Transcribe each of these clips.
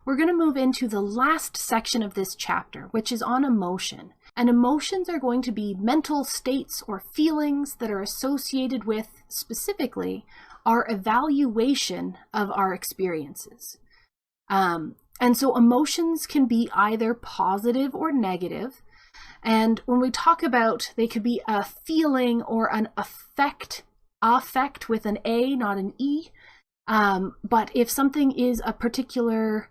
we're going to move into the last section of this chapter, which is on emotion. And emotions are going to be mental states or feelings that are associated with, specifically, our evaluation of our experiences. And so emotions can be either positive or negative. And when we talk about, they could be a feeling or an affect with an A, not an E. But if something is a particular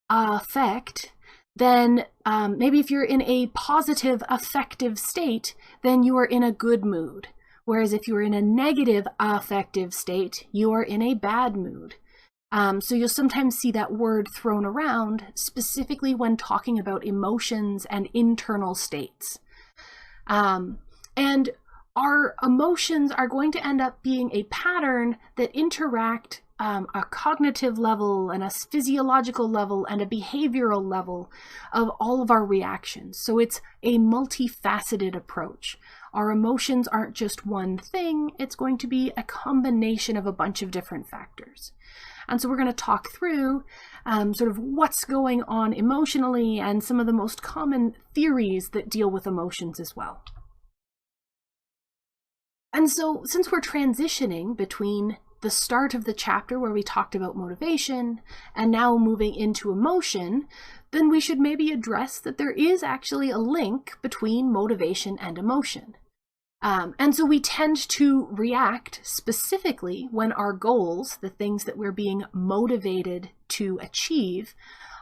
affect, then maybe if you're in a positive affective state, then you are in a good mood. Whereas if you're in a negative affective state, you are in a bad mood. So you'll sometimes see that word thrown around, specifically when talking about emotions and internal states. And our emotions are going to end up being a pattern that interact a cognitive level and a physiological level and a behavioral level of all of our reactions. So it's a multifaceted approach. Our emotions aren't just one thing, it's going to be a combination of a bunch of different factors. And so we're going to talk through sort of what's going on emotionally and some of the most common theories that deal with emotions as well. And so since we're transitioning between the start of the chapter where we talked about motivation and now moving into emotion, then we should maybe address that there is actually a link between motivation and emotion. And so we tend to react specifically when our goals, the things that we're being motivated to achieve,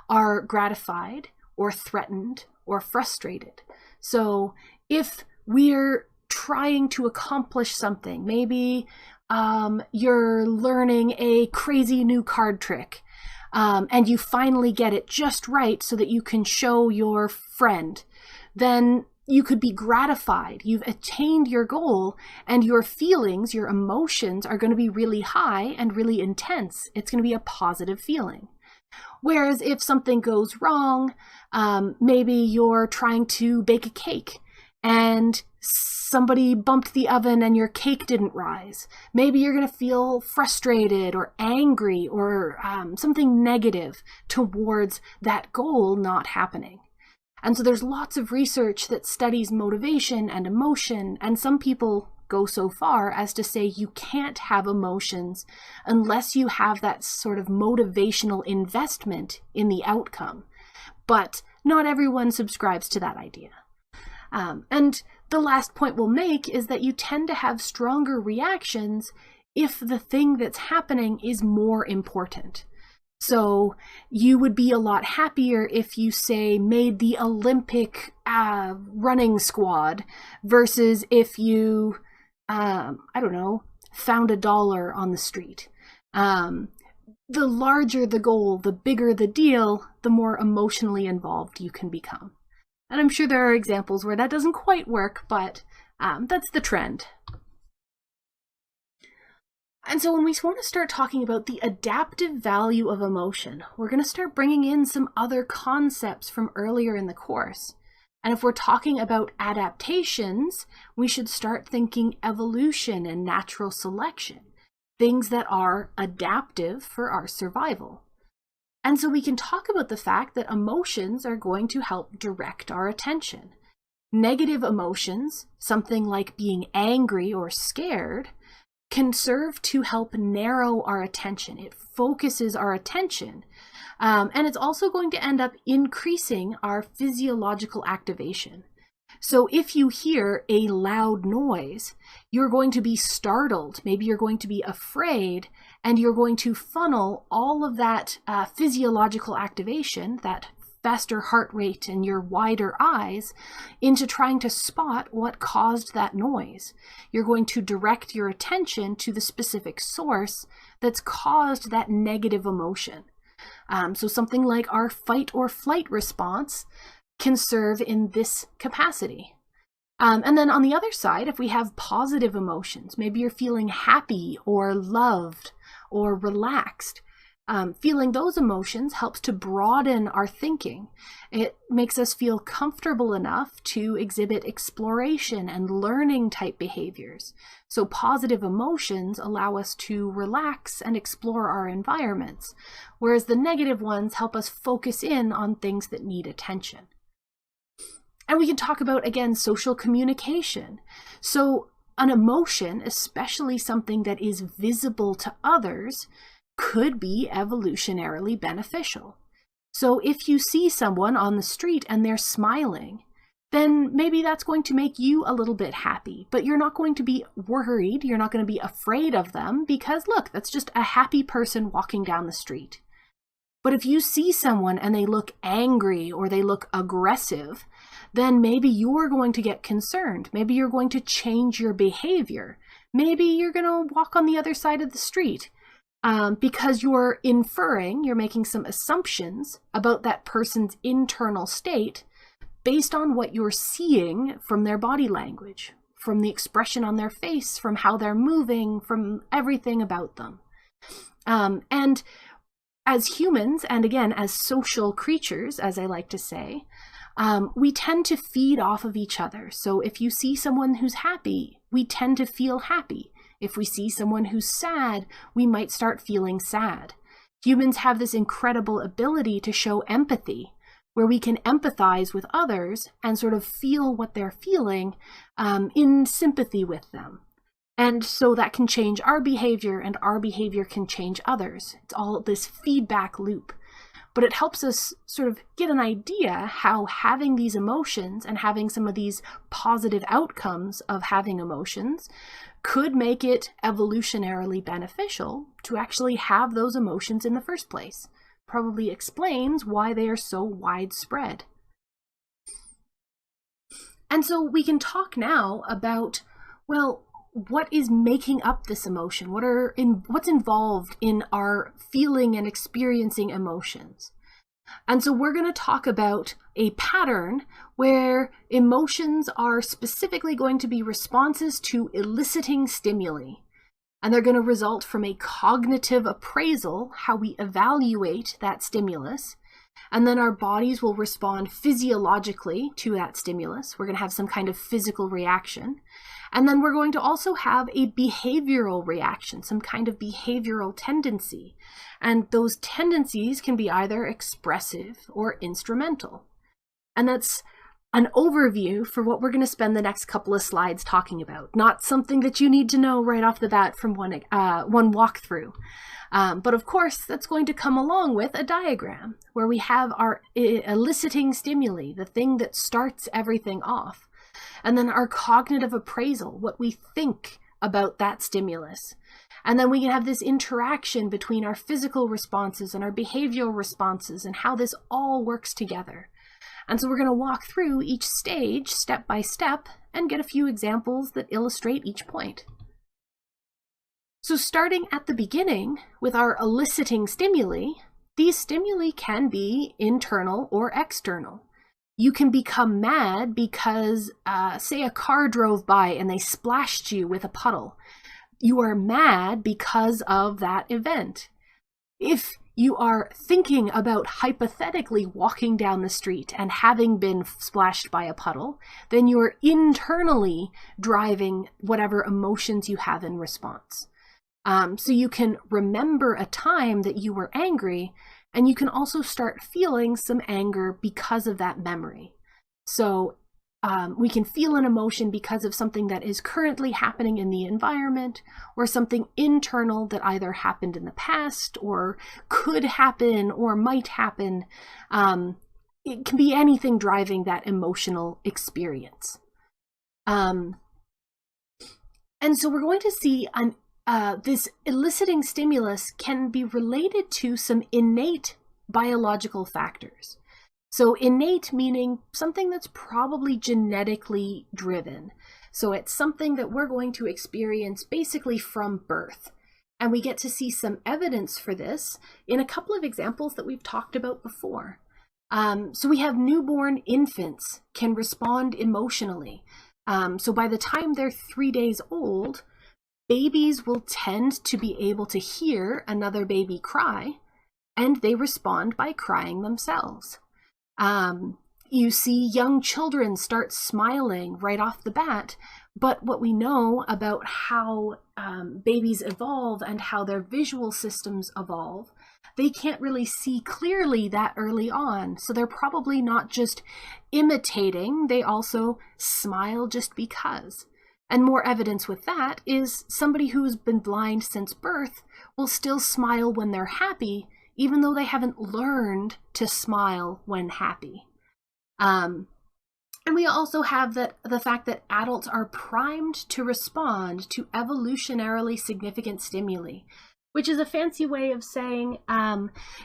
are gratified or threatened or frustrated. So if we're trying to accomplish something, maybe you're learning a crazy new card trick, and you finally get it just right so that you can show your friend, then you could be gratified. You've attained your goal, and your feelings, your emotions are going to be really high and really intense. It's going to be a positive feeling. Whereas if something goes wrong, maybe you're trying to bake a cake and somebody bumped the oven and your cake didn't rise. Maybe you're going to feel frustrated or angry or something negative towards that goal not happening. And so there's lots of research that studies motivation and emotion, and some people go so far as to say you can't have emotions unless you have that sort of motivational investment in the outcome. But not everyone subscribes to that idea. And the last point we'll make is that you tend to have stronger reactions if the thing that's happening is more important. So you would be a lot happier if you, say, made the Olympic running squad versus if you, found $1 on the street. The larger the goal, the bigger the deal, the more emotionally involved you can become. And I'm sure there are examples where that doesn't quite work, but that's the trend. And so when we want to start talking about the adaptive value of emotion, we're going to start bringing in some other concepts from earlier in the course. And if we're talking about adaptations, we should start thinking evolution and natural selection, things that are adaptive for our survival. And so we can talk about the fact that emotions are going to help direct our attention. Negative emotions, something like being angry or scared, can serve to help narrow our attention. It focuses our attention. And it's also going to end up increasing our physiological activation. So if you hear a loud noise, you're going to be startled. Maybe you're going to be afraid, and you're going to funnel all of that physiological activation, that faster heart rate and your wider eyes, into trying to spot what caused that noise. You're going to direct your attention to the specific source that's caused that negative emotion. So something like our fight or flight response can serve in this capacity. And then on the other side, if we have positive emotions, maybe you're feeling happy or loved or relaxed, Feeling those emotions helps to broaden our thinking. It makes us feel comfortable enough to exhibit exploration and learning type behaviors. So positive emotions allow us to relax and explore our environments, whereas the negative ones help us focus in on things that need attention. And we can talk about, again, social communication. So an emotion, especially something that is visible to others, could be evolutionarily beneficial. So if you see someone on the street and they're smiling, then maybe that's going to make you a little bit happy, but you're not going to be worried, you're not going to be afraid of them because look, that's just a happy person walking down the street. But if you see someone and they look angry or they look aggressive, then maybe you're going to get concerned. Maybe you're going to change your behavior. Maybe you're going to walk on the other side of the street. Because you're inferring, you're making some assumptions about that person's internal state based on what you're seeing from their body language, from the expression on their face, from how they're moving, from everything about them. And as humans, and again, as social creatures, as I like to say, we tend to feed off of each other. So if you see someone who's happy, we tend to feel happy. If we see someone who's sad, we might start feeling sad. Humans have this incredible ability to show empathy, where we can empathize with others and sort of feel what they're feeling in sympathy with them. And so that can change our behavior, and our behavior can change others. It's all this feedback loop. But it helps us sort of get an idea how having these emotions and having some of these positive outcomes of having emotions could make it evolutionarily beneficial to actually have those emotions in the first place. Probably explains why they are so widespread. And so we can talk now about, well, what is making up this emotion? What's involved in our feeling and experiencing emotions? And so we're going to talk about a pattern where emotions are specifically going to be responses to eliciting stimuli. And they're going to result from a cognitive appraisal, how we evaluate that stimulus. And then our bodies will respond physiologically to that stimulus. We're going to have some kind of physical reaction. And then we're going to also have a behavioral reaction, some kind of behavioral tendency. And those tendencies can be either expressive or instrumental. And that's an overview for what we're going to spend the next couple of slides talking about. Not something that you need to know right off the bat from one walkthrough. But of course, that's going to come along with a diagram where we have our eliciting stimuli, the thing that starts everything off. And then our cognitive appraisal, what we think about that stimulus. And then we can have this interaction between our physical responses and our behavioral responses and how this all works together. And so we're going to walk through each stage step by step and get a few examples that illustrate each point. So starting at the beginning with our eliciting stimuli, these stimuli can be internal or external. You can become mad because, say, a car drove by and they splashed you with a puddle. You are mad because of that event. If you are thinking about hypothetically walking down the street and having been splashed by a puddle, then you're internally driving whatever emotions you have in response. So you can remember a time that you were angry, and you can also start feeling some anger because of that memory. So we can feel an emotion because of something that is currently happening in the environment, or something internal that either happened in the past or could happen or might happen. It can be anything driving that emotional experience. And so we're going to see this eliciting stimulus can be related to some innate biological factors. So innate meaning something that's probably genetically driven. So it's something that we're going to experience basically from birth. And we get to see some evidence for this in a couple of examples that we've talked about before. So we have newborn infants can respond emotionally. So by the time they're 3 days old, babies will tend to be able to hear another baby cry, and they respond by crying themselves. You see young children start smiling right off the bat, but what we know about how babies evolve and how their visual systems evolve, they can't really see clearly that early on. So they're probably not just imitating, they also smile just because. And more evidence with that is somebody who's been blind since birth will still smile when they're happy, even though they haven't learned to smile when happy. And we also have the fact that adults are primed to respond to evolutionarily significant stimuli, which is a fancy way of saying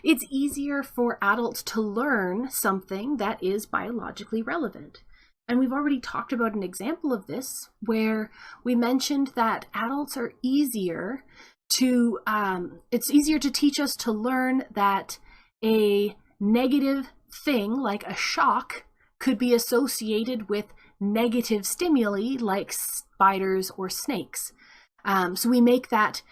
it's easier for adults to learn something that is biologically relevant. And we've already talked about an example of this where we mentioned that adults are easier to, it's easier to teach us to learn that a negative thing like a shock could be associated with negative stimuli like spiders or snakes. So we make that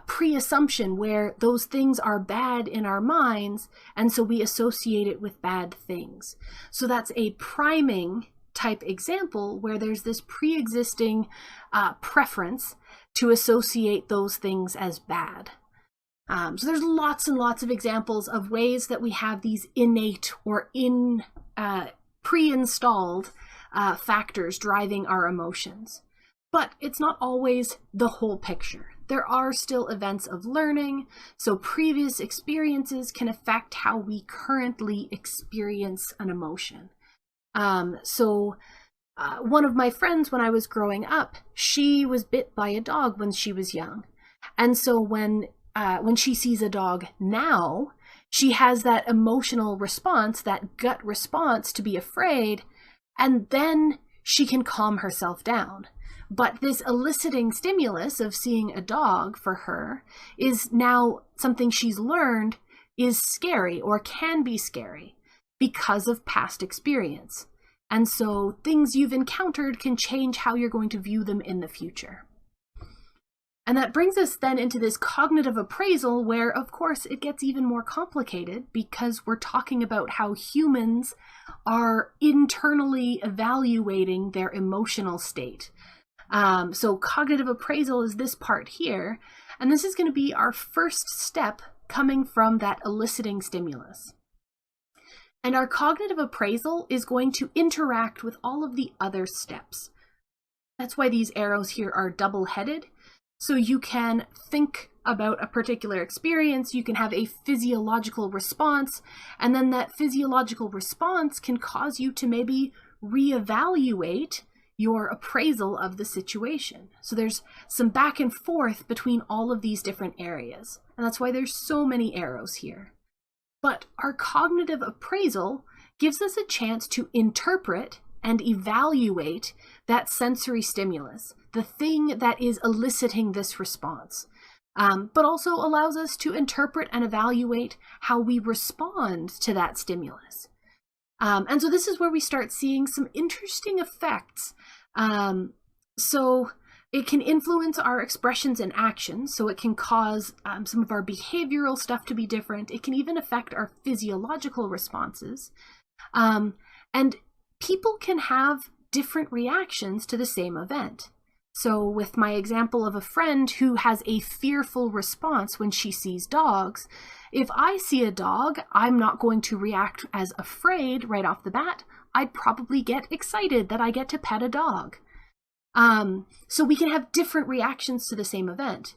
pre-assumption where those things are bad in our minds, and so we associate it with bad things. So that's a priming type example where there's this pre-existing preference to associate those things as bad. So there's lots and lots of examples of ways that we have these innate or pre-installed factors driving our emotions. But it's not always the whole picture. There are still events of learning, so previous experiences can affect how we currently experience an emotion. One of my friends when I was growing up, she was bit by a dog when she was young. And so when she sees a dog now, she has that emotional response, that gut response to be afraid, and then she can calm herself down. But this eliciting stimulus of seeing a dog for her is now something she's learned is scary or can be scary because of past experience. And so things you've encountered can change how you're going to view them in the future. And that brings us then into this cognitive appraisal where, of course, it gets even more complicated because we're talking about how humans are internally evaluating their emotional state. So cognitive appraisal is this part here, and this is going to be our first step coming from that eliciting stimulus. And our cognitive appraisal is going to interact with all of the other steps. That's why these arrows here are double-headed. So you can think about a particular experience, you can have a physiological response, and then that physiological response can cause you to maybe reevaluate your appraisal of the situation. So there's some back and forth between all of these different areas, and that's why there's so many arrows here. But our cognitive appraisal gives us a chance to interpret and evaluate that sensory stimulus, the thing that is eliciting this response, but also allows us to interpret and evaluate how we respond to that stimulus. And so this is where we start seeing some interesting effects. So it can influence our expressions and actions, so it can cause some of our behavioral stuff to be different. It can even affect our physiological responses. And people can have different reactions to the same event. So with my example of a friend who has a fearful response when she sees dogs, if I see a dog, I'm not going to react as afraid right off the bat. I'd probably get excited that I get to pet a dog. So we can have different reactions to the same event.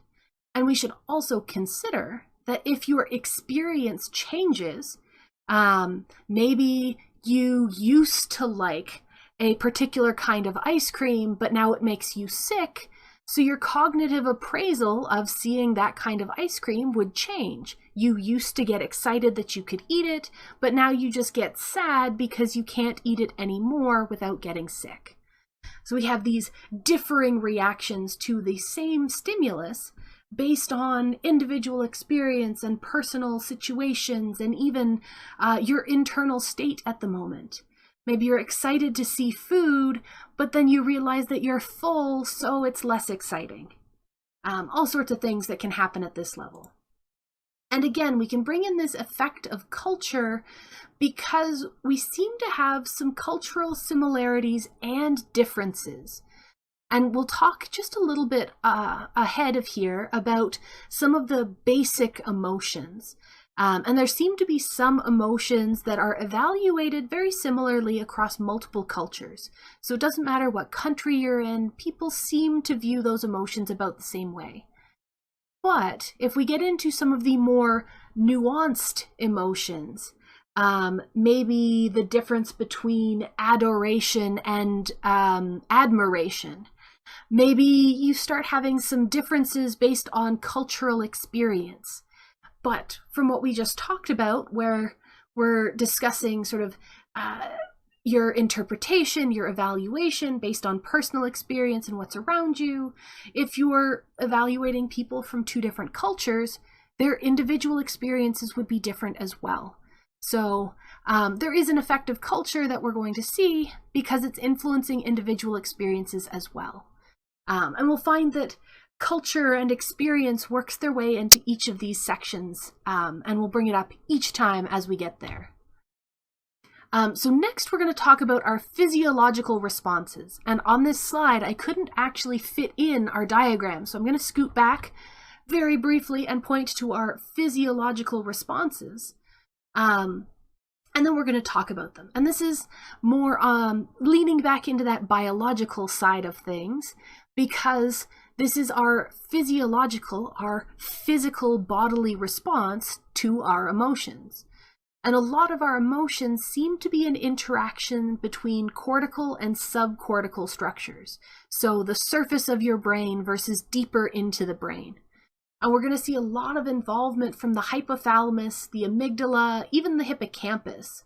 And we should also consider that if your experience changes, maybe you used to like a particular kind of ice cream, but now it makes you sick. So your cognitive appraisal of seeing that kind of ice cream would change. You used to get excited that you could eat it, but now you just get sad because you can't eat it anymore without getting sick. So we have these differing reactions to the same stimulus based on individual experience and personal situations and even your internal state at the moment. Maybe you're excited to see food, but then you realize that you're full, so it's less exciting. All sorts of things that can happen at this level. And again, we can bring in this effect of culture because we seem to have some cultural similarities and differences. And we'll talk just a little bit ahead of here about some of the basic emotions. And there seem to be some emotions that are evaluated very similarly across multiple cultures. So it doesn't matter what country you're in, people seem to view those emotions about the same way. But if we get into some of the more nuanced emotions, maybe the difference between adoration and admiration, maybe you start having some differences based on cultural experience. But from what we just talked about, where we're discussing sort of your interpretation, your evaluation based on personal experience and what's around you, if you're evaluating people from two different cultures, their individual experiences would be different as well. So there is an effect of culture that we're going to see because it's influencing individual experiences as well. And we'll find that culture and experience works their way into each of these sections, and we'll bring it up each time as we get there. So next we're going to talk about our physiological responses. And on this slide, I couldn't actually fit in our diagram, so I'm going to scoot back very briefly and point to our physiological responses. And then we're going to talk about them. And this is more leaning back into that biological side of things, because this is our physiological, our physical bodily response to our emotions. And a lot of our emotions seem to be an interaction between cortical and subcortical structures. So the surface of your brain versus deeper into the brain. And we're going to see a lot of involvement from the hypothalamus, the amygdala, even the hippocampus.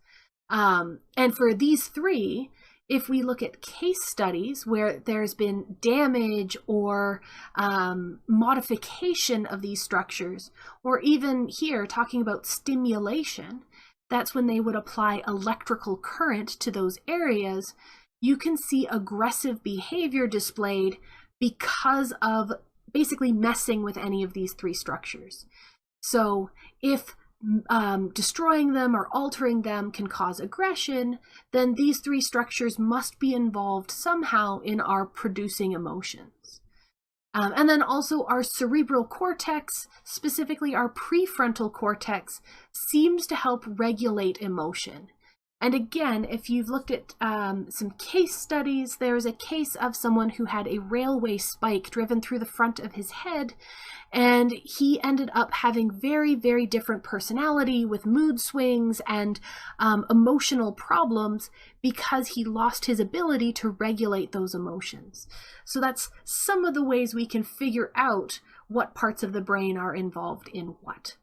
And for these three, if we look at case studies where there's been damage or modification of these structures, or even here talking about stimulation, that's when they would apply electrical current to those areas, you can see aggressive behavior displayed because of basically messing with any of these three structures. So if destroying them or altering them can cause aggression, then these three structures must be involved somehow in our producing emotions. And then also our cerebral cortex, specifically our prefrontal cortex, seems to help regulate emotion. And again, if you've looked at some case studies, there's a case of someone who had a railway spike driven through the front of his head, and he ended up having very, very different personality with mood swings and emotional problems because he lost his ability to regulate those emotions. So that's some of the ways we can figure out what parts of the brain are involved in what.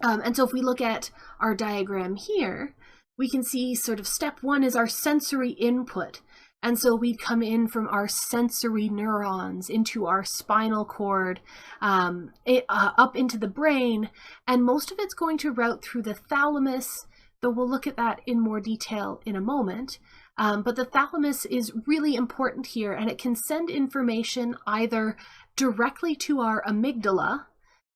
And so if we look at our diagram here, we can see sort of step one is our sensory input. And so we come in from our sensory neurons into our spinal cord, up into the brain, and most of it's going to route through the thalamus, though we'll look at that in more detail in a moment. But the thalamus is really important here, and it can send information either directly to our amygdala,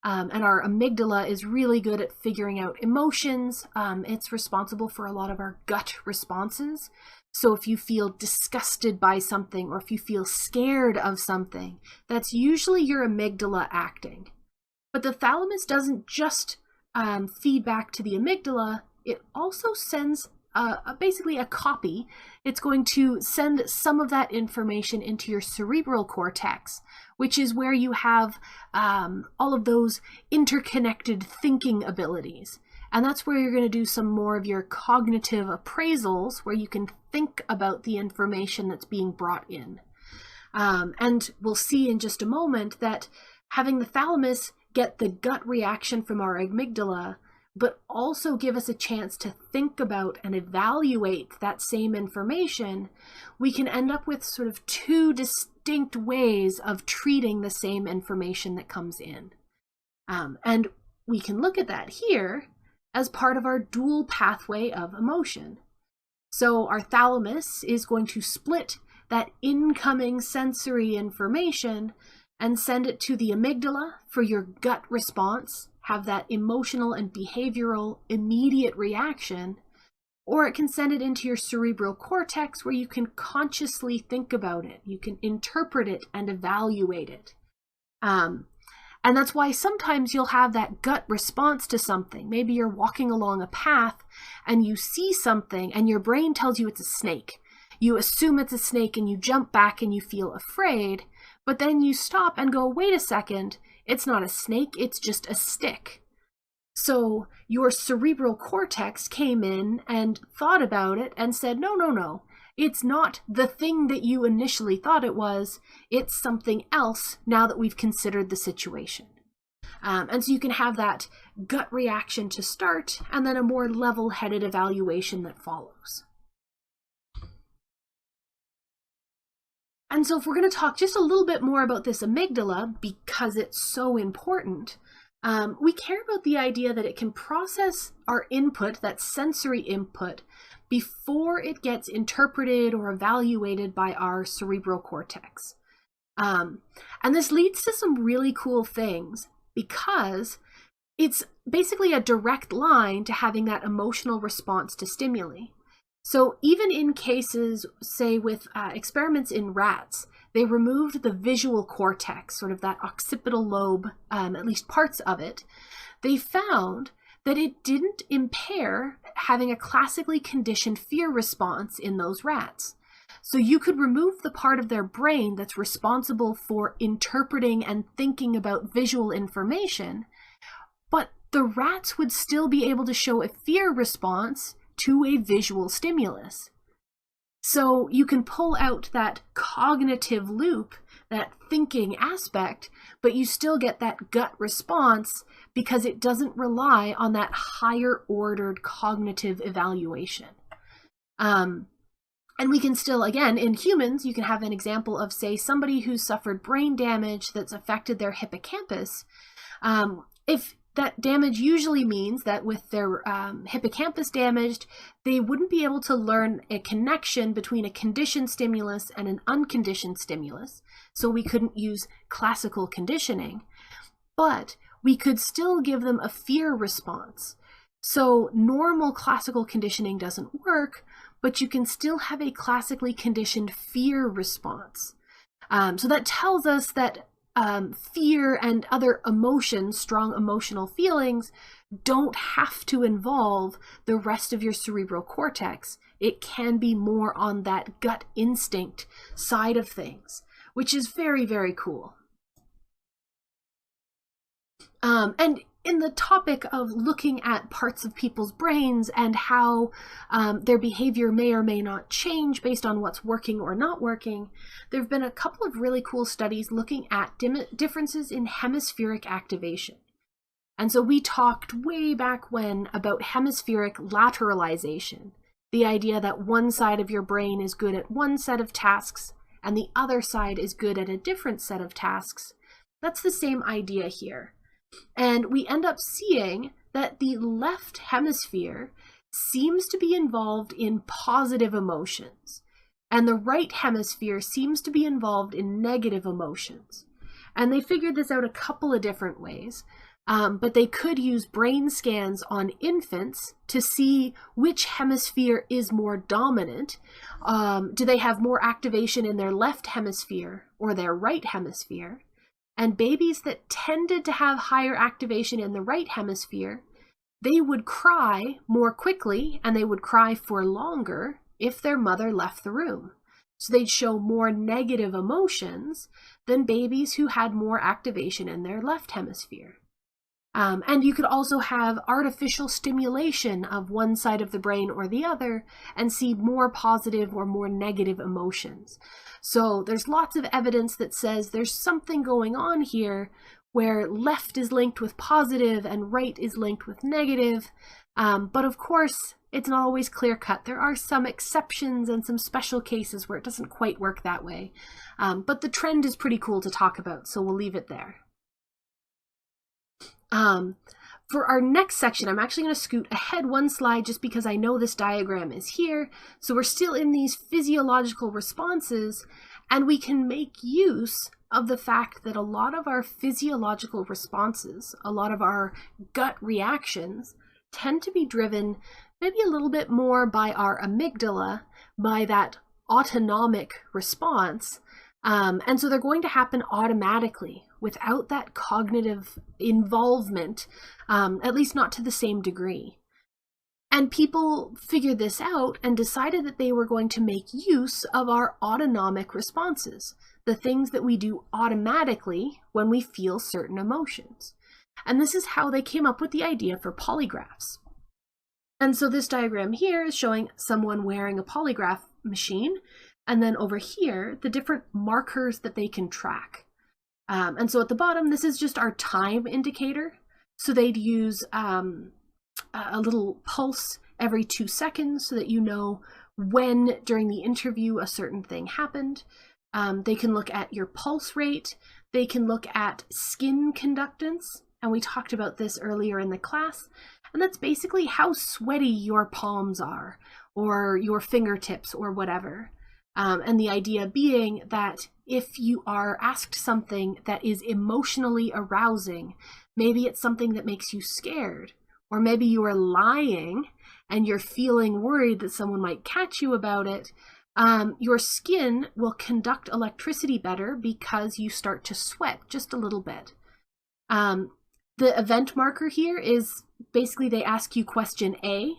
and our amygdala is really good at figuring out emotions. It's responsible for a lot of our gut responses. So if you feel disgusted by something, or if you feel scared of something, that's usually your amygdala acting. But the thalamus doesn't just feed back to the amygdala, it also sends basically a copy. It's going to send some of that information into your cerebral cortex, which is where you have all of those interconnected thinking abilities. And that's where you're going to do some more of your cognitive appraisals, where you can think about the information that's being brought in. And we'll see in just a moment that having the thalamus get the gut reaction from our amygdala, but also give us a chance to think about and evaluate that same information, we can end up with sort of two distinct ways of treating the same information that comes in. And we can look at that here as part of our dual pathway of emotion. So our thalamus is going to split that incoming sensory information and send it to the amygdala for your gut response, have that emotional and behavioral immediate reaction, or it can send it into your cerebral cortex where you can consciously think about it. You can interpret it and evaluate it. And that's why sometimes you'll have that gut response to something. Maybe you're walking along a path and you see something and your brain tells you it's a snake. You assume it's a snake and you jump back and you feel afraid, but then you stop and go, wait a second, it's not a snake, it's just a stick. So your cerebral cortex came in and thought about it and said, no, it's not the thing that you initially thought it was, it's something else now that we've considered the situation. And so you can have that gut reaction to start and then a more level-headed evaluation that follows. And so if we're going to talk just a little bit more about this amygdala, because it's so important, we care about the idea that it can process our input, that sensory input, before it gets interpreted or evaluated by our cerebral cortex. And this leads to some really cool things because it's basically a direct line to having that emotional response to stimuli. So even in cases, say with experiments in rats, they removed the visual cortex, sort of that occipital lobe, at least parts of it. They found that it didn't impair having a classically conditioned fear response in those rats. So you could remove the part of their brain that's responsible for interpreting and thinking about visual information, but the rats would still be able to show a fear response to a visual stimulus. So you can pull out that cognitive loop, that thinking aspect, but you still get that gut response because it doesn't rely on that higher ordered cognitive evaluation. And we can still, again, in humans, you can have an example of, say, somebody who's suffered brain damage that's affected their hippocampus. If that damage usually means that with their hippocampus damaged, they wouldn't be able to learn a connection between a conditioned stimulus and an unconditioned stimulus. So we couldn't use classical conditioning, but we could still give them a fear response. So normal classical conditioning doesn't work, but you can still have a classically conditioned fear response. So that tells us that fear and other emotions, strong emotional feelings, don't have to involve the rest of your cerebral cortex. It can be more on that gut instinct side of things, which is very, very cool. And in the topic of looking at parts of people's brains and how their behavior may or may not change based on what's working or not working, there have been a couple of really cool studies looking at differences in hemispheric activation. And so we talked way back when about hemispheric lateralization, the idea that one side of your brain is good at one set of tasks and the other side is good at a different set of tasks. That's the same idea here. And we end up seeing that the left hemisphere seems to be involved in positive emotions, and the right hemisphere seems to be involved in negative emotions. And they figured this out a couple of different ways, but they could use brain scans on infants to see which hemisphere is more dominant. Do they have more activation in their left hemisphere or their right hemisphere? And babies that tended to have higher activation in the right hemisphere, they would cry more quickly and they would cry for longer if their mother left the room. So they'd show more negative emotions than babies who had more activation in their left hemisphere. And you could also have artificial stimulation of one side of the brain or the other and see more positive or more negative emotions. So there's lots of evidence that says there's something going on here where left is linked with positive and right is linked with negative. But of course, it's not always clear-cut. There are some exceptions and some special cases where it doesn't quite work that way. But the trend is pretty cool to talk about, so we'll leave it there. For our next section, I'm actually going to scoot ahead one slide just because I know this diagram is here. So we're still in these physiological responses, And we can make use of the fact that a lot of our physiological responses, a lot of our gut reactions, tend to be driven maybe a little bit more by our amygdala, by that autonomic response. And so they're going to happen automatically without that cognitive involvement, at least not to the same degree. And people figured this out and decided that they were going to make use of our autonomic responses, the things that we do automatically when we feel certain emotions. And this is how they came up with the idea for polygraphs. And so this diagram here is showing someone wearing a polygraph machine, and then over here, the different markers that they can track. And so at the bottom, this is just our time indicator. So they'd use a little pulse every 2 seconds so that you know when during the interview a certain thing happened. They can look at your pulse rate. They can look at skin conductance. And we talked about this earlier in the class. And that's basically how sweaty your palms are, or your fingertips, or whatever. And the idea being that if you are asked something that is emotionally arousing, maybe it's something that makes you scared, or maybe you are lying and you're feeling worried that someone might catch you about it, your skin will conduct electricity better because you start to sweat just a little bit. The event marker here is basically they ask you question A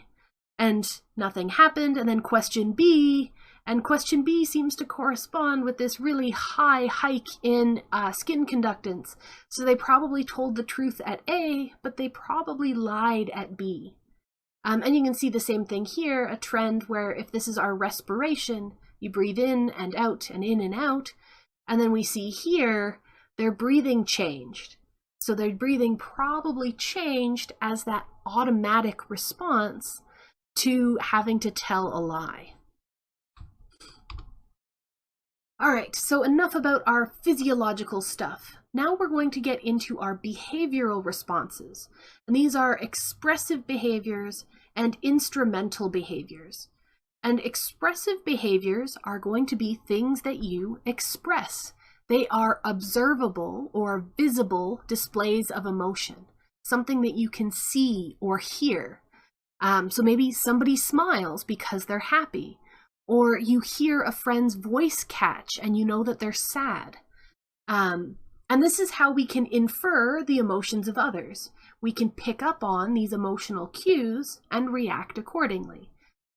and nothing happened, and then question B, and question B seems to correspond with this really high hike in skin conductance. So they probably told the truth at A, but they probably lied at B. And you can see the same thing here, a trend where if this is our respiration, you breathe in and out and in and out, and then we see here their breathing changed. So their breathing probably changed as that automatic response to having to tell a lie. All right, so enough about our physiological stuff. Now we're going to get into our behavioral responses. And these are expressive behaviors and instrumental behaviors. And expressive behaviors are going to be things that you express. They are observable or visible displays of emotion, something that you can see or hear. So maybe somebody smiles because they're happy, or you hear a friend's voice catch and you know that they're sad. And this is how we can infer the emotions of others. We can pick up on these emotional cues and react accordingly.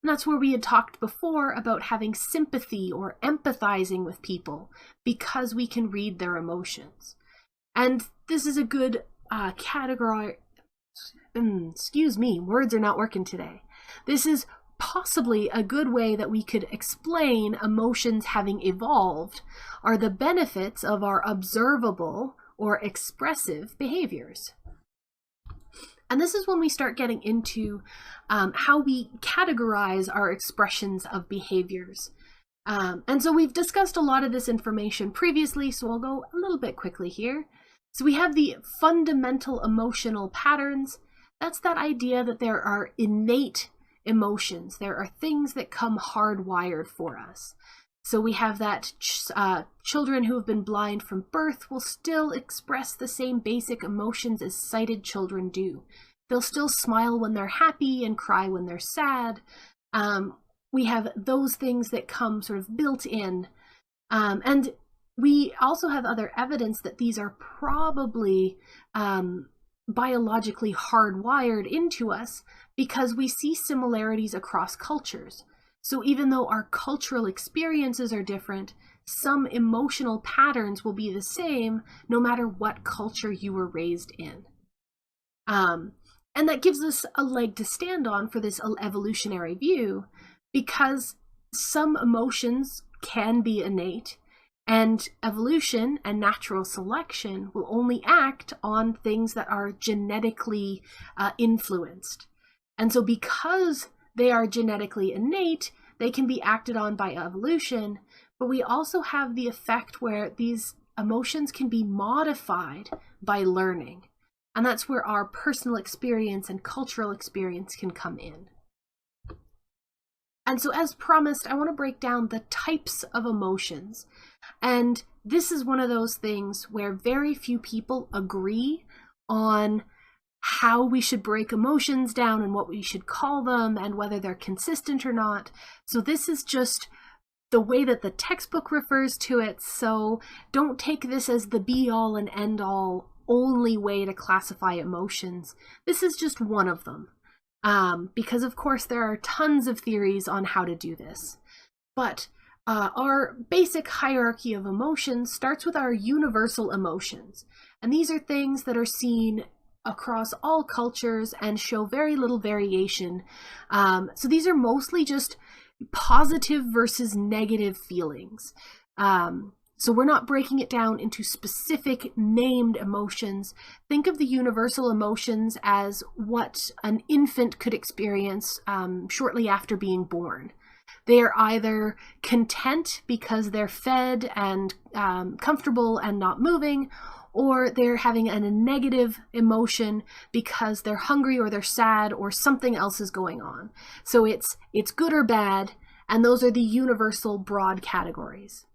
And that's where we had talked before about having sympathy or empathizing with people because we can read their emotions. And this is a good category. Excuse me, words are not working today. This is possibly a good way that we could explain emotions having evolved are the benefits of our observable or expressive behaviors. And this is when we start getting into how we categorize our expressions of behaviors. And so we've discussed a lot of this information previously, so I'll go a little bit quickly here. So we have the fundamental emotional patterns. That's that idea that there are innate emotions. There are things that come hardwired for us. So we have that children who have been blind from birth will still express the same basic emotions as sighted children do. They'll still smile when they're happy and cry when they're sad. We have those things that come sort of built in. And we also have other evidence that these are probably biologically hardwired into us because we see similarities across cultures. So even though our cultural experiences are different, some emotional patterns will be the same no matter what culture you were raised in. And that gives us a leg to stand on for this evolutionary view, because some emotions can be innate, and evolution and natural selection will only act on things that are genetically influenced. And so because they are genetically innate, they can be acted on by evolution, but we also have the effect where these emotions can be modified by learning. And that's where our personal experience and cultural experience can come in. And so as promised, I want to break down the types of emotions. And this is one of those things where very few people agree on how we should break emotions down and what we should call them and whether they're consistent or not. So this is just the way that the textbook refers to it. So don't take this as the be-all and end-all only way to classify emotions. This is just one of them. Because of course there are tons of theories on how to do this. But our basic hierarchy of emotions starts with our universal emotions. And these are things that are seen across all cultures and show very little variation. So these are mostly just positive versus negative feelings. So we're not breaking it down into specific named emotions. Think of the universal emotions as what an infant could experience shortly after being born. They are either content because they're fed and comfortable and not moving, or they're having a negative emotion because they're hungry or they're sad or something else is going on. So it's good or bad, and those are the universal broad categories.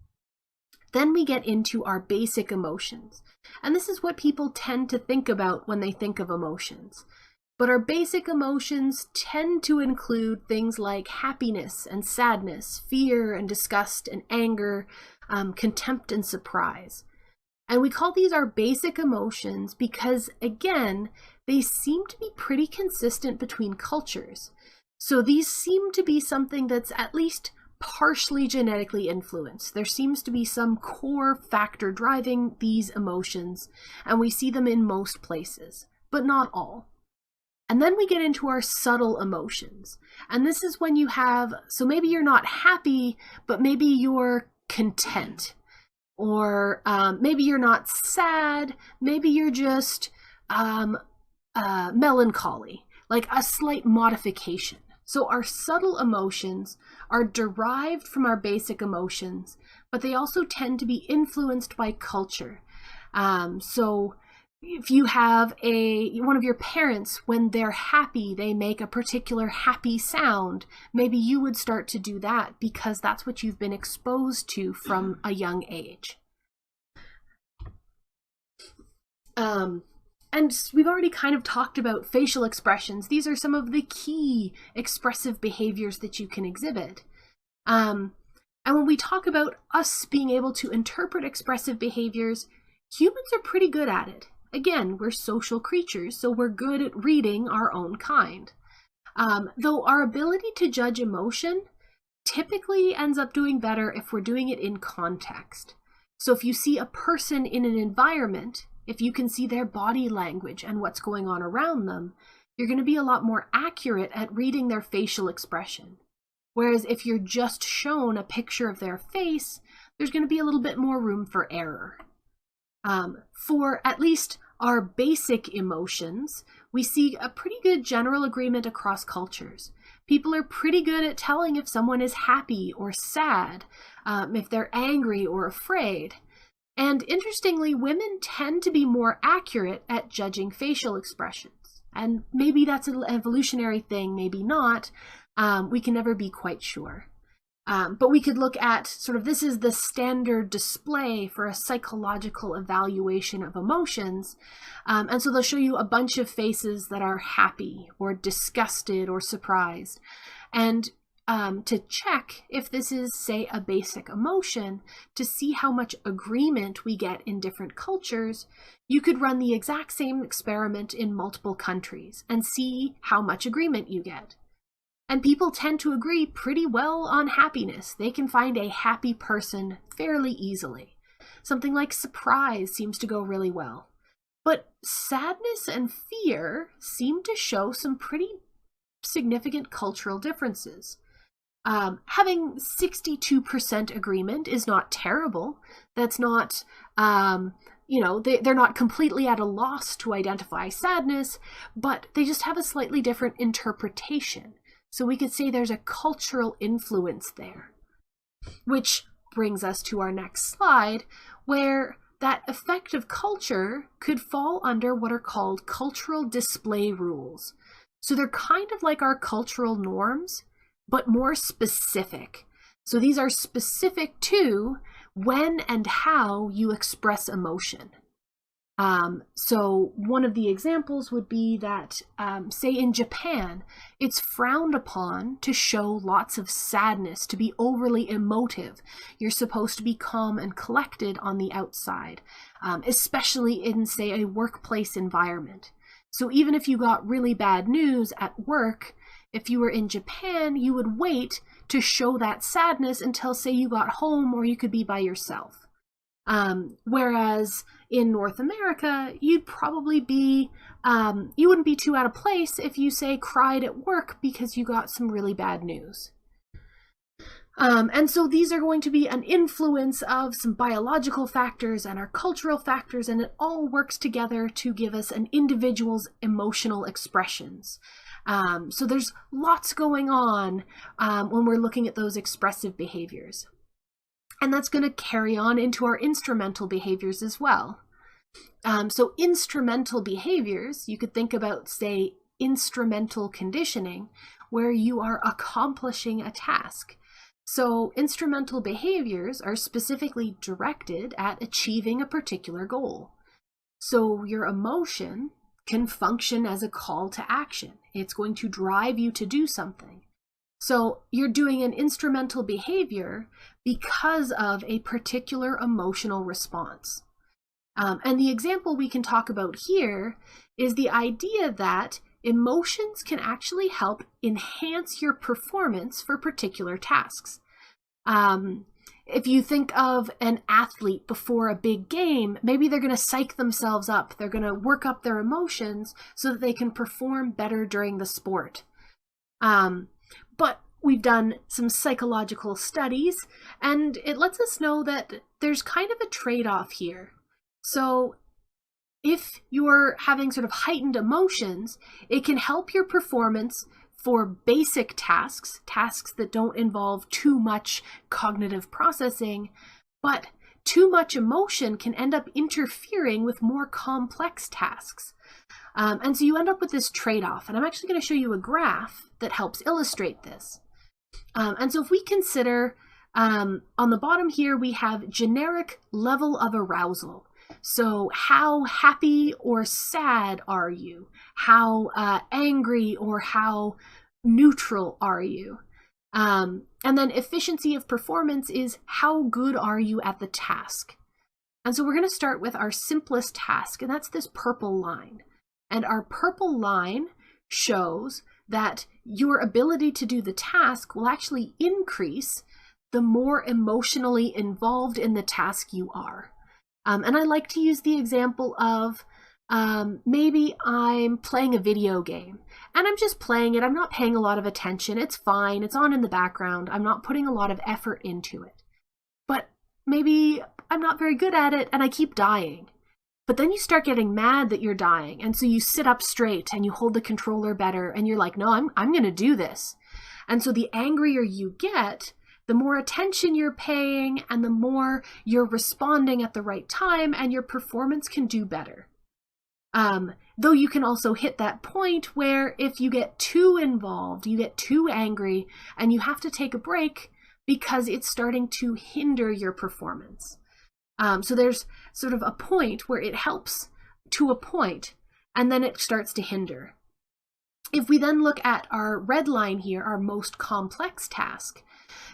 Then we get into our basic emotions, and this is what people tend to think about when they think of emotions. But our basic emotions tend to include things like happiness and sadness, fear and disgust and anger, contempt and surprise. And we call these our basic emotions because, again, they seem to be pretty consistent between cultures. So these seem to be something that's at least partially genetically influenced. There seems to be some core factor driving these emotions, and we see them in most places, but not all. And then we get into our subtle emotions. And this is when you have, so maybe you're not happy, but maybe you're content. Or maybe you're not sad, maybe you're just melancholy, like a slight modification. So our subtle emotions are derived from our basic emotions, but they also tend to be influenced by culture. So if you have one of your parents, when they're happy, they make a particular happy sound, maybe you would start to do that because that's what you've been exposed to from a young age. And we've already kind of talked about facial expressions. These are some of the key expressive behaviors that you can exhibit. And when we talk about us being able to interpret expressive behaviors, humans are pretty good at it. Again, we're social creatures, so we're good at reading our own kind. Though our ability to judge emotion typically ends up doing better if we're doing it in context. So if you see a person in an environment, if you can see their body language and what's going on around them, you're going to be a lot more accurate at reading their facial expression. Whereas if you're just shown a picture of their face, there's going to be a little bit more room for error. For at least our basic emotions, we see a pretty good general agreement across cultures. People are pretty good at telling if someone is happy or sad, if they're angry or afraid. And interestingly, women tend to be more accurate at judging facial expressions. And maybe that's an evolutionary thing, maybe not. We can never be quite sure. But we could look at sort of, this is the standard display for a psychological evaluation of emotions. And so they'll show you a bunch of faces that are happy or disgusted or surprised. And to check if this is, say, a basic emotion, to see how much agreement we get in different cultures, you could run the exact same experiment in multiple countries and see how much agreement you get. And people tend to agree pretty well on happiness. They can find a happy person fairly easily. Something like surprise seems to go really well. But sadness and fear seem to show some pretty significant cultural differences. Having 62% agreement is not terrible. That's not, they're not completely at a loss to identify sadness, but they just have a slightly different interpretation. So we could say there's a cultural influence there, which brings us to our next slide, where that effect of culture could fall under what are called cultural display rules. So they're kind of like our cultural norms, but more specific. So these are specific to when and how you express emotion. So one of the examples would be that, say in Japan, it's frowned upon to show lots of sadness, to be overly emotive. You're supposed to be calm and collected on the outside, especially in, say, a workplace environment. So even if you got really bad news at work, if you were in Japan, you would wait to show that sadness until, say, you got home or you could be by yourself. Whereas in North America, you'd probably be, you wouldn't be too out of place if you, say, cried at work because you got some really bad news. And so these are going to be an influence of some biological factors and our cultural factors, and it all works together to give us an individual's emotional expressions. So there's lots going on when we're looking at those expressive behaviors. And that's going to carry on into our instrumental behaviors as well. So instrumental behaviors, you could think about, say, instrumental conditioning, where you are accomplishing a task. So instrumental behaviors are specifically directed at achieving a particular goal. So your emotion can function as a call to action. It's going to drive you to do something. So you're doing an instrumental behavior because of a particular emotional response. And the example we can talk about here is the idea that emotions can actually help enhance your performance for particular tasks. If you think of an athlete before a big game, maybe they're going to psych themselves up. They're going to work up their emotions so that they can perform better during the sport. But we've done some psychological studies, and it lets us know that there's kind of a trade-off here. So if you're having sort of heightened emotions, it can help your performance for basic tasks, tasks that don't involve too much cognitive processing, but too much emotion can end up interfering with more complex tasks. And so you end up with this trade-off, and I'm actually going to show you a graph that helps illustrate this. And so if we consider, on the bottom here, we have generic level of arousal. So how happy or sad are you? How angry or how neutral are you? And then efficiency of performance is how good are you at the task? And so we're going to start with our simplest task, and that's this purple line. And our purple line shows that your ability to do the task will actually increase the more emotionally involved in the task you are. And I like to use the example of maybe I'm playing a video game and I'm just playing it. I'm not paying a lot of attention. It's fine. It's on in the background. I'm not putting a lot of effort into it. But maybe I'm not very good at it and I keep dying. But then you start getting mad that you're dying. And so you sit up straight and you hold the controller better and you're like, no, I'm going to do this. And so the angrier you get, the more attention you're paying and the more you're responding at the right time, and your performance can do better. Though you can also hit that point where if you get too involved, you get too angry, and you have to take a break because it's starting to hinder your performance. So there's sort of a point where it helps to a point, and then it starts to hinder. If we then look at our red line here, our most complex task,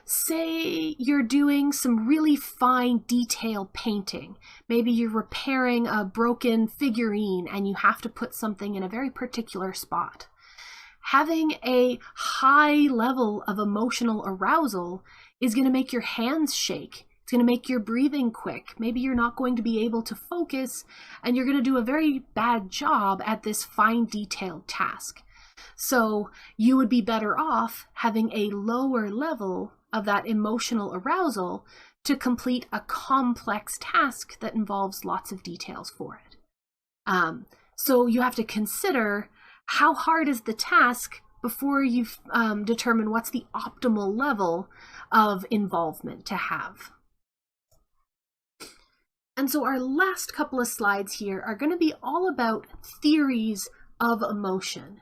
say you're doing some really fine detail painting. Maybe you're repairing a broken figurine and you have to put something in a very particular spot. Having a high level of emotional arousal is going to make your hands shake. It's going to make your breathing quick. Maybe you're not going to be able to focus and you're going to do a very bad job at this fine detailed task. So you would be better off having a lower level of that emotional arousal to complete a complex task that involves lots of details for it. So you have to consider how hard is the task before you determine what's the optimal level of involvement to have. And so our last couple of slides here are going to be all about theories of emotion.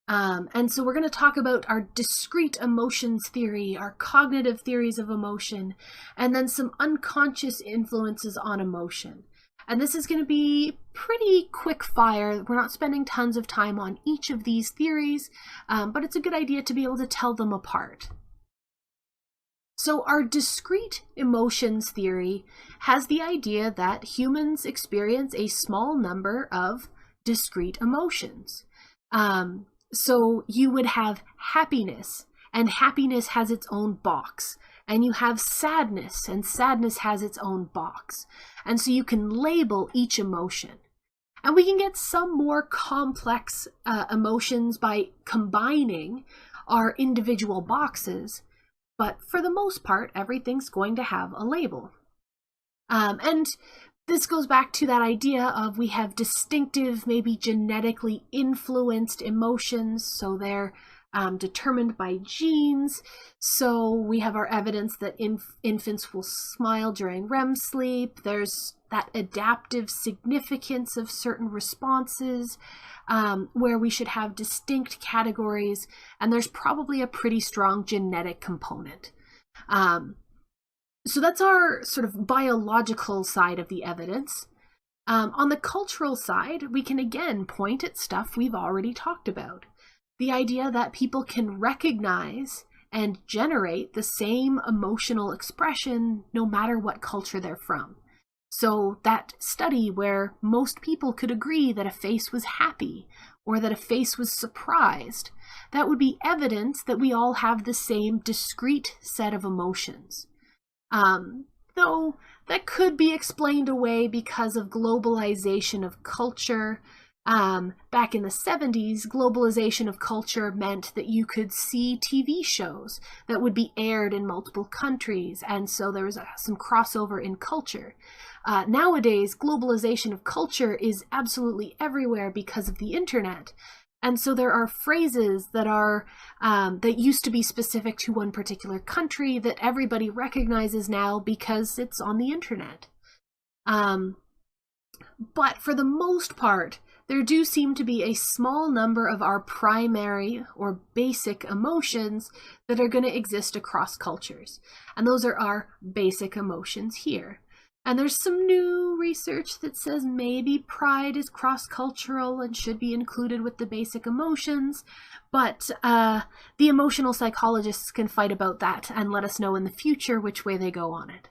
And so we're going to talk about our discrete emotions theory, our cognitive theories of emotion, and then some unconscious influences on emotion. And this is going to be pretty quick fire. We're not spending tons of time on each of these theories, but it's a good idea to be able to tell them apart. So our discrete emotions theory has the idea that humans experience a small number of discrete emotions. So you would have happiness, and happiness has its own box. And you have sadness, and sadness has its own box. And so you can label each emotion. And we can get some more complex emotions by combining our individual boxes. But for the most part, everything's going to have a label. And this goes back to that idea of we have distinctive, maybe genetically influenced emotions, so they're determined by genes. So we have our evidence that infants will smile during REM sleep. There's that adaptive significance of certain responses where we should have distinct categories, and there's probably a pretty strong genetic component. So that's our sort of biological side of the evidence. On the cultural side, we can again point at stuff we've already talked about. The idea that people can recognize and generate the same emotional expression no matter what culture they're from. So that study where most people could agree that a face was happy or that a face was surprised, that would be evidence that we all have the same discrete set of emotions. Though that could be explained away because of globalization of culture. Back in the 70s, globalization of culture meant that you could see TV shows that would be aired in multiple countries, and so there was some crossover in culture. Nowadays, globalization of culture is absolutely everywhere because of the internet. And so there are phrases that are that used to be specific to one particular country that everybody recognizes now because it's on the internet. But for the most part, there do seem to be a small number of our primary or basic emotions that are going to exist across cultures. And those are our basic emotions here. And there's some new research that says maybe pride is cross-cultural and should be included with the basic emotions, but the emotional psychologists can fight about that and let us know in the future which way they go on it.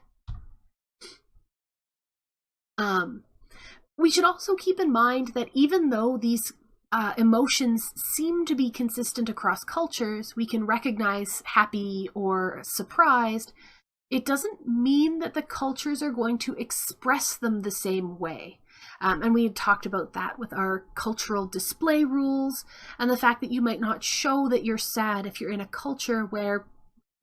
We should also keep in mind that even though these emotions seem to be consistent across cultures, we can recognize happy or surprised, it doesn't mean that the cultures are going to express them the same way. And we had talked about that with our cultural display rules and the fact that you might not show that you're sad if you're in a culture where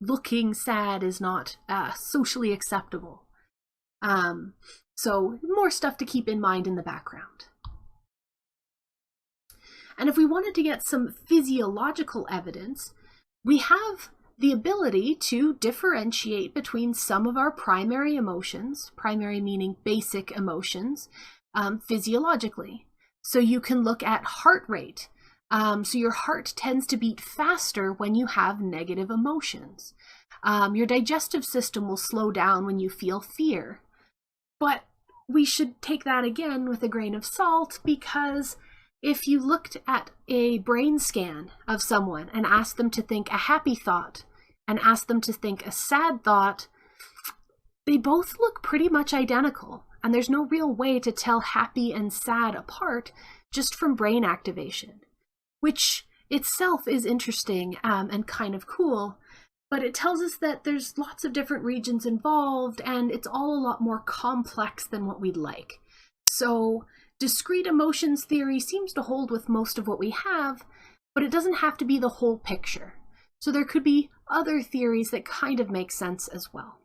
looking sad is not socially acceptable. So more stuff to keep in mind in the background. And if we wanted to get some physiological evidence, we have the ability to differentiate between some of our primary emotions, primary meaning basic emotions, physiologically. So you can look at heart rate. So your heart tends to beat faster when you have negative emotions. Your digestive system will slow down when you feel fear. But we should take that again with a grain of salt, because if you looked at a brain scan of someone and asked them to think a happy thought and asked them to think a sad thought, they both look pretty much identical. And there's no real way to tell happy and sad apart just from brain activation, which itself is interesting and kind of cool. But it tells us that there's lots of different regions involved, and it's all a lot more complex than what we'd like. So discrete emotions theory seems to hold with most of what we have, but it doesn't have to be the whole picture. So there could be other theories that kind of make sense as well.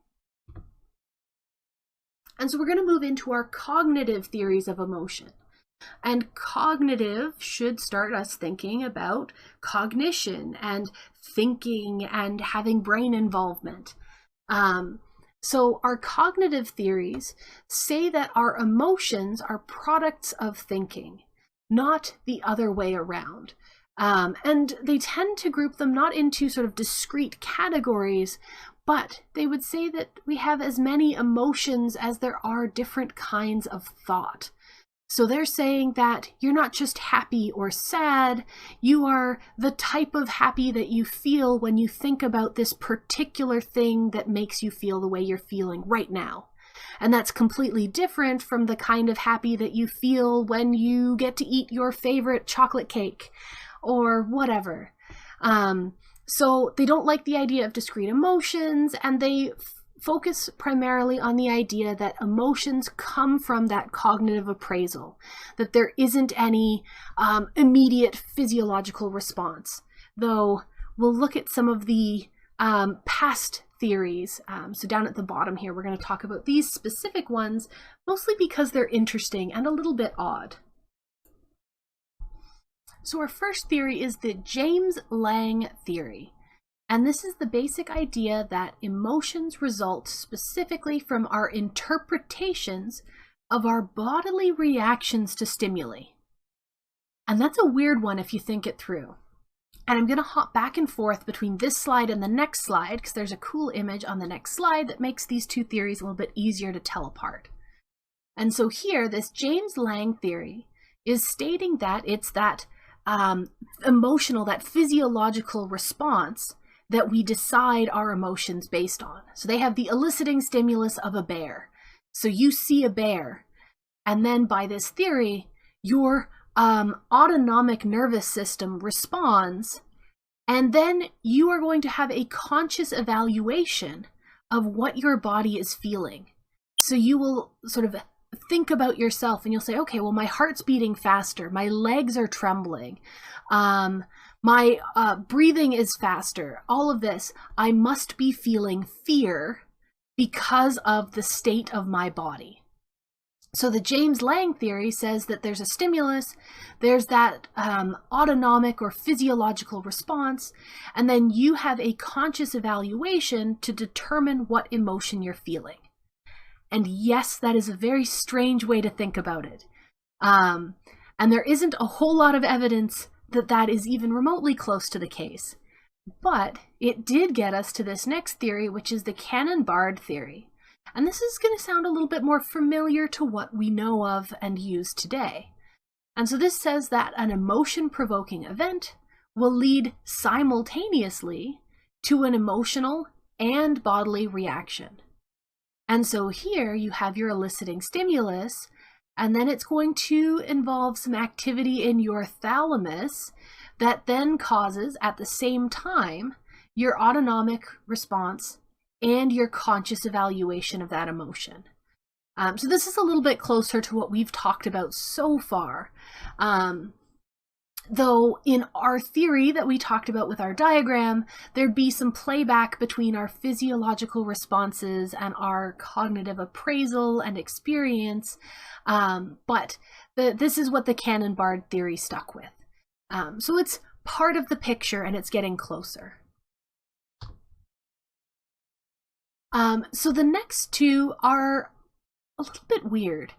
And so we're going to move into our cognitive theories of emotion. And cognitive should start us thinking about cognition and thinking and having brain involvement. So our cognitive theories say that our emotions are products of thinking, not the other way around. And they tend to group them not into sort of discrete categories, but they would say that we have as many emotions as there are different kinds of thought. So they're saying that you're not just happy or sad, you are the type of happy that you feel when you think about this particular thing that makes you feel the way you're feeling right now. And that's completely different from the kind of happy that you feel when you get to eat your favorite chocolate cake or whatever. So they don't like the idea of discrete emotions, and they focus primarily on the idea that emotions come from that cognitive appraisal, that there isn't any immediate physiological response. Though we'll look at some of the past theories. So down at the bottom here, we're going to talk about these specific ones, mostly because they're interesting and a little bit odd. So our first theory is the James Lange theory. And this is the basic idea that emotions result specifically from our interpretations of our bodily reactions to stimuli. And that's a weird one if you think it through. And I'm going to hop back and forth between this slide and the next slide because there's a cool image on the next slide that makes these two theories a little bit easier to tell apart. And so here, this James Lange theory is stating that it's that emotional, that physiological response that we decide our emotions based on. So they have the eliciting stimulus of a bear. So you see a bear, and then by this theory, your autonomic nervous system responds, and then you are going to have a conscious evaluation of what your body is feeling. So you will sort of think about yourself and you'll say, okay, well, my heart's beating faster, my legs are trembling, my breathing is faster, all of this, I must be feeling fear because of the state of my body. So the James Lange theory says that there's a stimulus, there's that autonomic or physiological response, and then you have a conscious evaluation to determine what emotion you're feeling. And yes, that is a very strange way to think about it. And there isn't a whole lot of evidence that that is even remotely close to the case. But it did get us to this next theory, which is the Cannon-Bard theory. And this is going to sound a little bit more familiar to what we know of and use today. And so this says that an emotion-provoking event will lead simultaneously to an emotional and bodily reaction. And so here you have your eliciting stimulus, and then it's going to involve some activity in your thalamus that then causes, at the same time, your autonomic response and your conscious evaluation of that emotion. So this is a little bit closer to what we've talked about so far. Though in our theory that we talked about with our diagram, there'd be some playback between our physiological responses and our cognitive appraisal and experience, but this is what the Cannon-Bard theory stuck with. So it's part of the picture and it's getting closer. So the next two are a little bit weird.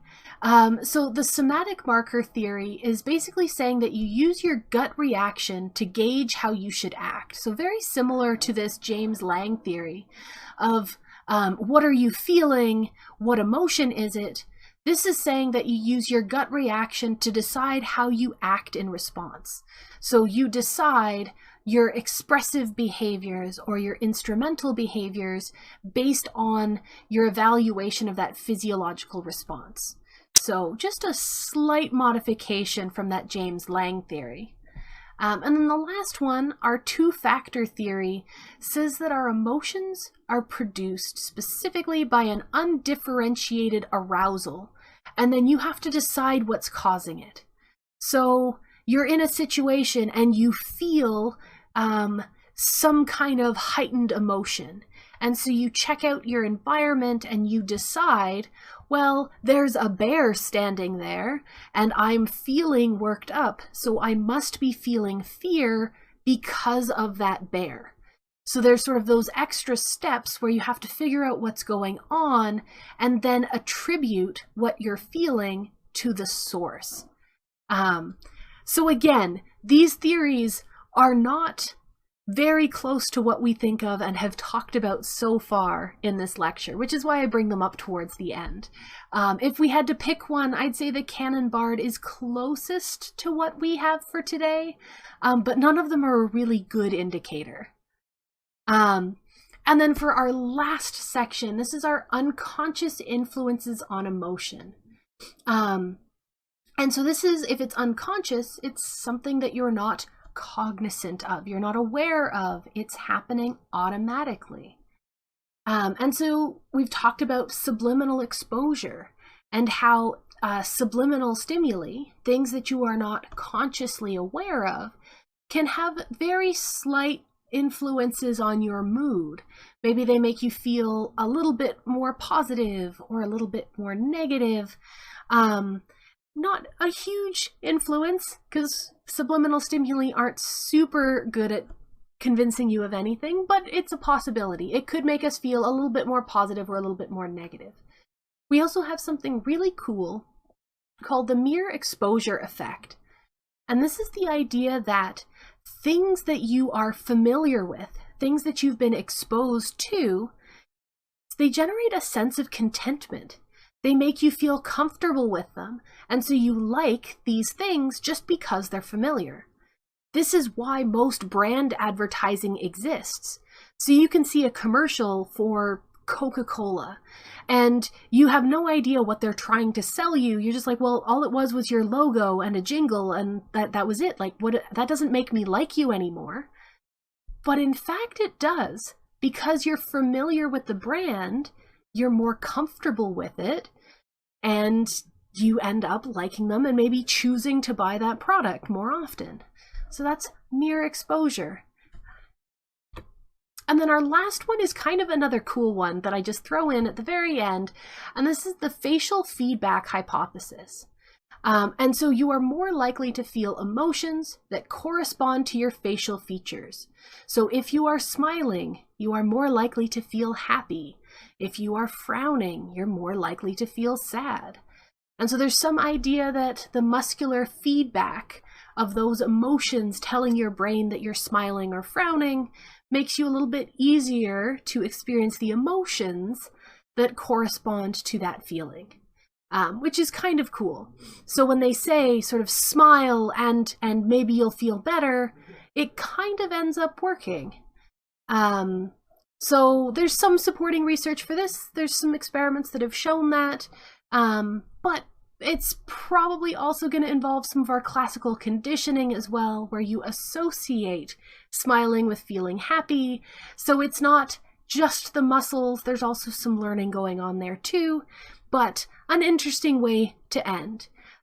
So the somatic marker theory is basically saying that you use your gut reaction to gauge how you should act. So very similar to this James Lange theory of what are you feeling, what emotion is it? This is saying that you use your gut reaction to decide how you act in response. So you decide your expressive behaviors or your instrumental behaviors based on your evaluation of that physiological response. So just a slight modification from that James Lange theory. And then the last one, our two-factor theory, says that our emotions are produced specifically by an undifferentiated arousal, and then you have to decide what's causing it. So you're in a situation and you feel some kind of heightened emotion. And so you check out your environment and you decide, well, there's a bear standing there and I'm feeling worked up, so I must be feeling fear because of that bear. So there's sort of those extra steps where you have to figure out what's going on and then attribute what you're feeling to the source. So again, these theories are not very close to what we think of and have talked about so far in this lecture, which is why I bring them up towards the end. If we had to pick one, I'd say the Cannon-Bard is closest to what we have for today, but none of them are a really good indicator. And then for our last section, this is our unconscious influences on emotion. And so this is, if it's unconscious, it's something that you're not cognizant of, you're not aware of, it's happening automatically. And so we've talked about subliminal exposure and how subliminal stimuli, things that you are not consciously aware of, can have very slight influences on your mood. Maybe they make you feel a little bit more positive or a little bit more negative. Not a huge influence, because subliminal stimuli aren't super good at convincing you of anything, but it's a possibility. It could make us feel a little bit more positive or a little bit more negative. We also have something really cool called the mere exposure effect. And this is the idea that things that you are familiar with, things that you've been exposed to, they generate a sense of contentment. They make you feel comfortable with them, and so you like these things just because they're familiar. This is why most brand advertising exists. So you can see a commercial for Coca-Cola, and you have no idea what they're trying to sell you. You're just like, well, all it was your logo and a jingle, and that was it. Like, that doesn't make me like you anymore. But in fact, it does. Because you're familiar with the brand, you're more comfortable with it, and you end up liking them and maybe choosing to buy that product more often. So that's mere exposure. And then our last one is kind of another cool one that I just throw in at the very end, and this is the facial feedback hypothesis. And so you are more likely to feel emotions that correspond to your facial features. So if you are smiling, you are more likely to feel happy. If you are frowning, you're more likely to feel sad. And so there's some idea that the muscular feedback of those emotions telling your brain that you're smiling or frowning makes you a little bit easier to experience the emotions that correspond to that feeling. Which is kind of cool. So when they say sort of smile and maybe you'll feel better, it kind of ends up working. So there's some supporting research for this. There's some experiments that have shown that, but it's probably also going to involve some of our classical conditioning as well, where you associate smiling with feeling happy. So it's not just the muscles, there's also some learning going on there too. But an interesting way to end.